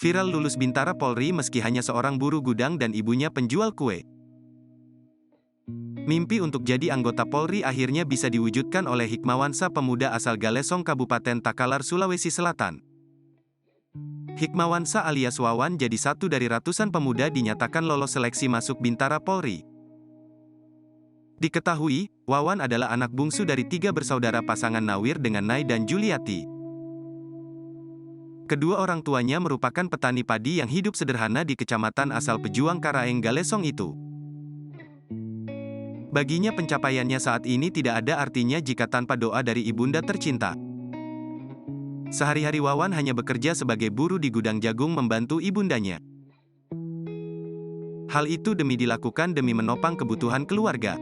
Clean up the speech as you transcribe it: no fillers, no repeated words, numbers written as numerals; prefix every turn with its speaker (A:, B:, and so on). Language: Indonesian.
A: Viral lulus Bintara Polri meski hanya seorang buruh gudang dan ibunya penjual kue. Mimpi untuk jadi anggota Polri akhirnya bisa diwujudkan oleh Hikmawansa, pemuda asal Galesong, Kabupaten Takalar, Sulawesi Selatan. Hikmawansa alias Wawan jadi satu dari ratusan pemuda dinyatakan lolos seleksi masuk Bintara Polri. Diketahui, Wawan adalah anak bungsu dari 3 bersaudara pasangan Nawir dengan Nay dan Juliati. Kedua orang tuanya merupakan petani padi yang hidup sederhana di kecamatan asal Pejuang Karaeng, Galesong itu. Baginya pencapaiannya saat ini tidak ada artinya jika tanpa doa dari ibunda tercinta. Sehari-hari Wawan hanya bekerja sebagai buruh di gudang jagung membantu ibundanya. Hal itu dilakukan demi menopang kebutuhan keluarga.